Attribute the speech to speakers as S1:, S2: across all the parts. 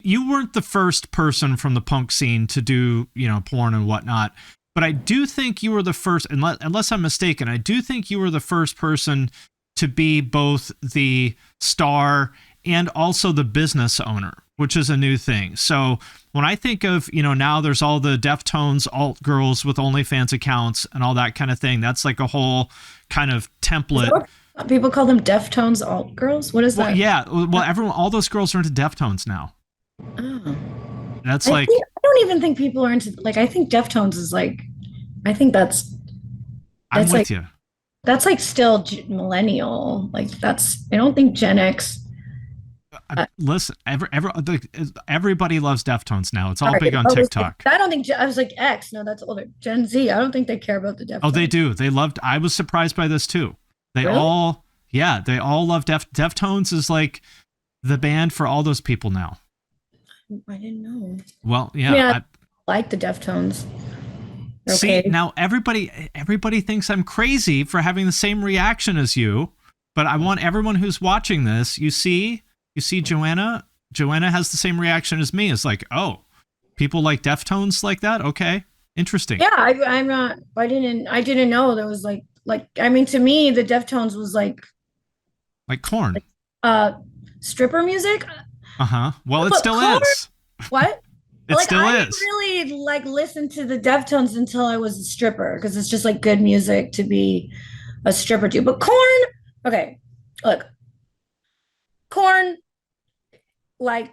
S1: you weren't the first person from the punk scene to do, porn and whatnot. But I do think you were the first, unless I'm mistaken, I do think you were the first person to be both the star and also the business owner, which is a new thing. So when I think of, now there's all the Deftones alt girls with OnlyFans accounts and all that kind of thing. That's like a whole kind of template.
S2: People call them Deftones alt girls? What is that?
S1: Yeah. Well, all those girls are into Deftones now.
S2: Oh.
S1: That's
S2: I don't even think people are into, I think Deftones is I think that's
S1: I'm with you.
S2: That's still millennial. I don't think Gen X.
S1: Listen, everybody loves Deftones now. It's all big on TikTok.
S2: I don't think, I was like X. No, that's older. Gen Z. I don't think they care about the Deftones.
S1: Oh, they do. I was surprised by this too. They
S2: really?
S1: all love Deftones is like the band for all those people now.
S2: I didn't know.
S1: Well, yeah.
S2: I like the Deftones.
S1: Okay. See, now everybody thinks I'm crazy for having the same reaction as you, but I want everyone who's watching this, you see Joanna has the same reaction as me. It's like, oh, people like Deftones like that? Okay. Interesting.
S2: Yeah, I'm not, I didn't know there was to me, the Deftones was like
S1: Korn.
S2: Stripper music.
S1: Well, it still is.
S2: What?
S1: It still is.
S2: I didn't really listen to the Deftones until I was a stripper, because it's just good music to be a stripper to. But Korn, okay, look, Korn, I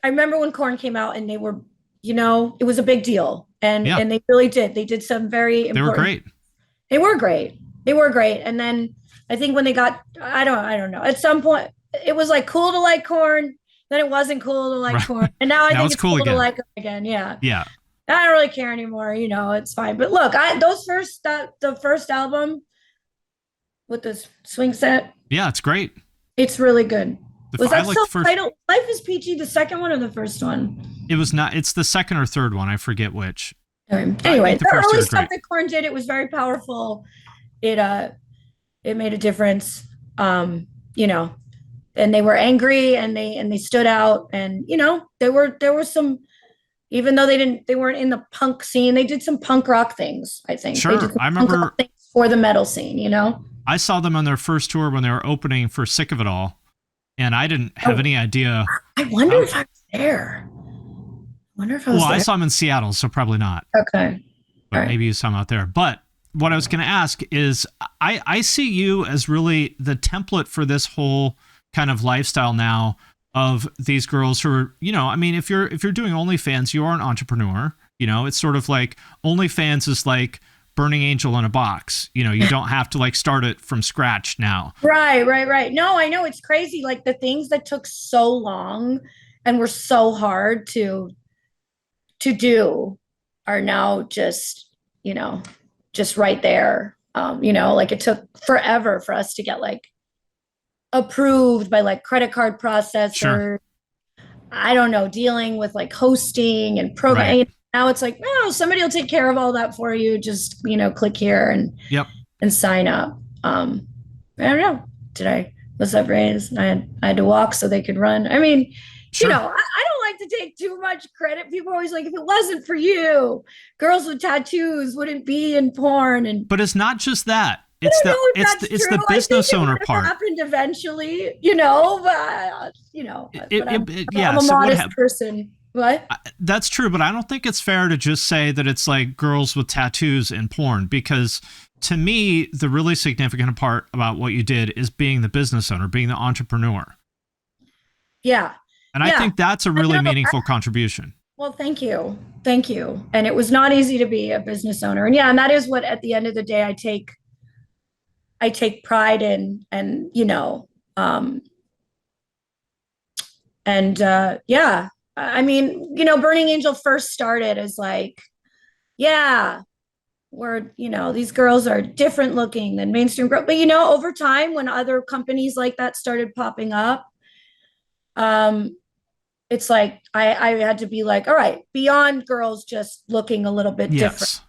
S2: remember when Korn came out and they were, it was a big deal, and they really did. They did some very important.
S1: They were great.
S2: They were great. They were great. And then I think when they got, I don't know. At some point, it was cool to like Korn. Then it wasn't cool to like Korn, and now I think it's cool to like them again. Yeah. I don't really care anymore. It's fine. But look, the first album with this swing set.
S1: Yeah, it's great.
S2: It's really good. Was that
S1: self-titled?
S2: Life is Peachy, the second one or the first one?
S1: It was not. It's the second or third one. I forget which.
S2: Anyway, the early stuff that Korn did, it was very powerful. It made a difference. And they were angry, and they stood out, and there were some, even though they weren't in the punk scene, they did some punk rock things. I think
S1: sure. I remember
S2: things for the metal scene.
S1: I saw them on their first tour when they were opening for Sick of It All, and I didn't have any idea.
S2: I wonder if I was there.
S1: I saw them in Seattle, so probably not.
S2: Okay,
S1: but maybe you saw them out there. But what I was going to ask is, I see you as really the template for this whole kind of lifestyle now of these girls who are, if you're doing OnlyFans, you are an entrepreneur. It's sort of like OnlyFans is like Burning Angel in a box. You don't have to start it from scratch now.
S2: Right. No, I know, it's crazy. The things that took so long and were so hard to do are now just right there. It took forever for us to get approved by credit card processors. Sure. I don't know, dealing with hosting and programming. Right. Now it's somebody will take care of all that for you. Just, click here and sign up. I don't know. Was that raised? I had to walk so they could run. I mean, sure. I don't like to take too much credit. People are always if it wasn't for you, girls with tattoos wouldn't be in porn. But
S1: it's not just that. It's the business owner part.
S2: Happened eventually, but I'm a modest person. What?
S1: That's true, but I don't think it's fair to just say that it's girls with tattoos in porn, because to me, the really significant part about what you did is being the business owner, being the entrepreneur.
S2: Yeah.
S1: And I think that's a really meaningful contribution.
S2: Well, thank you. And it was not easy to be a business owner. And and that is what, at the end of the day, I take pride in, and I mean, Burning Angel first started as we're, these girls are different looking than mainstream girls. But, over time, when other companies like that started popping up, it's I had to be all right, beyond girls just looking a little bit different.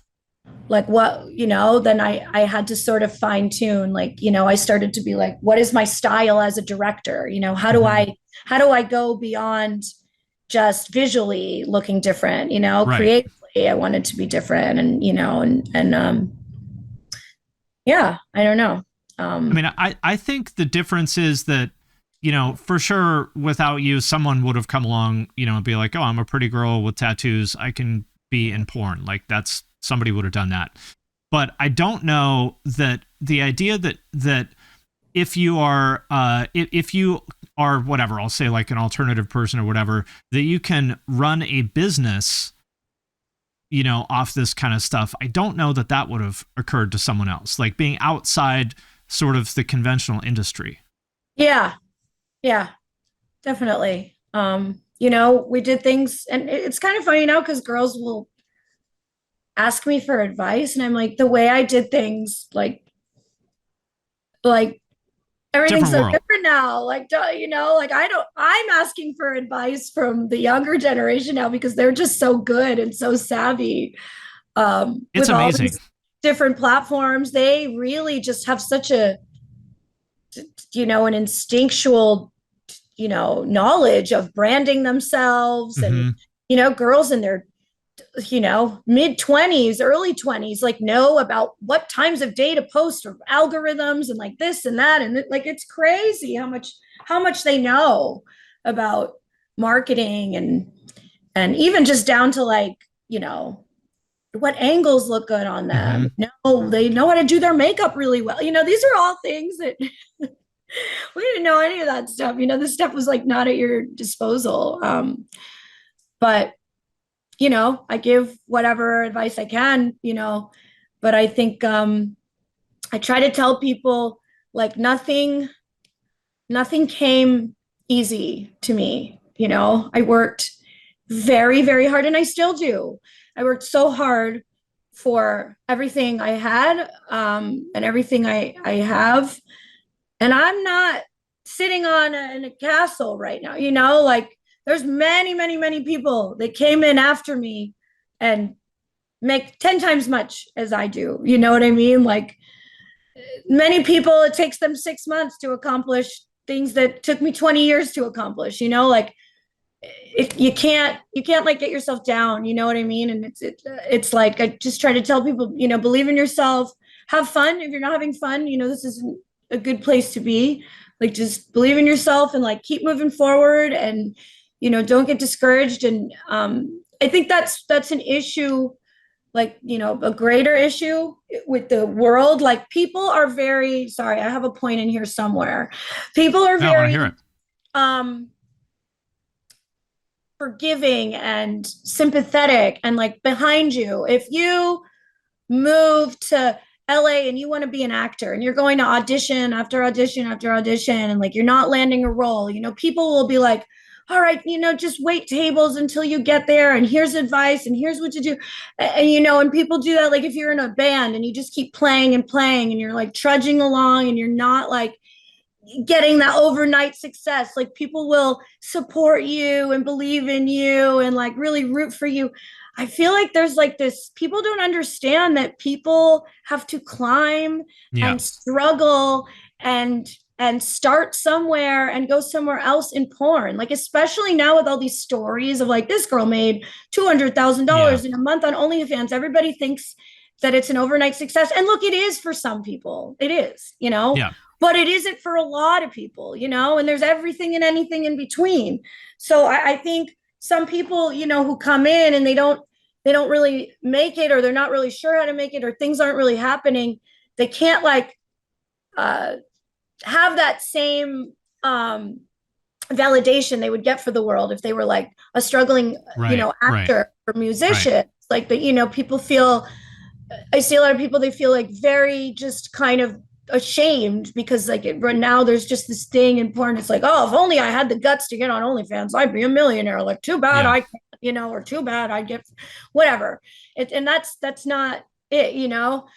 S2: Then I had to sort of fine tune, I started to be what is my style as a director? How do I go beyond, just visually looking different, you know,
S1: Right.
S2: creatively I wanted to be different, and you know, and yeah, I don't know.
S1: I mean, I think the difference is that, you know, for sure, without you, someone would have come along, you know, and be like, oh, I'm a pretty girl with tattoos, I can be in porn. Like, that's, somebody would have done that. But I don't know that the idea that if you are if you are whatever, I'll say like an alternative person or whatever, that you can run a business, you know, off this kind of stuff. I don't know that that would have occurred to someone else, like being outside sort of the conventional industry.
S2: Yeah, yeah, definitely. You know, we did things, and it's kind of funny now because girls will ask me for advice, and I'm like, the way I did things, like everything's
S1: Different
S2: so
S1: world.
S2: different now. Like, you know, like I'm asking for advice from the younger generation now because they're just so good and so savvy.
S1: It's
S2: With all
S1: amazing.
S2: these different platforms, they really just have such a, you know, an instinctual, you know, knowledge of branding themselves. And,
S1: Mm-hmm.
S2: you know, girls in their, you know, mid 20s, early 20s, like know about what times of day to post, or algorithms and like this and that. And like, it's crazy how much they know about marketing, and even just down to like, you know, what angles look good on them.
S1: Mm-hmm.
S2: No, they know how to do their makeup really well. You know, these are all things that we didn't know any of that stuff. You know, this stuff was like not at your disposal. But you know, I give whatever advice I can, you know, but I think I try to tell people like nothing came easy to me. You know, I worked very, very hard, and I still do. I worked so hard for everything I had, and everything I have. And I'm not sitting in a castle right now, you know, like there's many, many, many people that came in after me and make 10 times much as I do. You know what I mean? Like many people, it takes them 6 months to accomplish things that took me 20 years to accomplish, you know, like if you can't like get yourself down, you know what I mean? And it's like, I just try to tell people, you know, believe in yourself, have fun. If you're not having fun, you know, this isn't a good place to be. Like, just believe in yourself and like keep moving forward, and, you know, don't get discouraged. And I think that's an issue, like, you know, a greater issue with the world. Like people are very, sorry, I have a point in here somewhere. People are
S1: I want to
S2: very
S1: hear it.
S2: um forgiving and sympathetic and like behind you. If you move to LA and you want to be an actor and you're going to audition after audition after audition, and like you're not landing a role, you know, people will be like, all right, you know, just wait tables until you get there, and here's advice and here's what to do. And you know, and people do that, like if you're in a band and you just keep playing and playing and you're like trudging along and you're not like getting that overnight success, like people will support you and believe in you and like really root for you. I feel like there's like this, people don't understand that people have to climb
S1: Yeah.
S2: and struggle and start somewhere and go somewhere else in porn. Like especially now with all these stories of like this girl made $200,000 in a month on OnlyFans, everybody thinks that it's an overnight success. And look, it is for some people. It is, you know.
S1: Yeah.
S2: But it isn't for a lot of people, you know, and there's everything and anything in between. So I think some people, you know, who come in and they don't really make it, or they're not really sure how to make it, or things aren't really happening, they can't like have that same validation they would get for the world if they were like a struggling,
S1: Right,
S2: you know, actor or musician.
S1: Right.
S2: Like that, you know, people feel, I see a lot of people, they feel like very just kind of ashamed because like now there's just this thing in porn. It's like, oh, if only I had the guts to get on OnlyFans, I'd be a millionaire. Like, too bad I can't, you know, or too bad I get whatever. And that's not it, you know.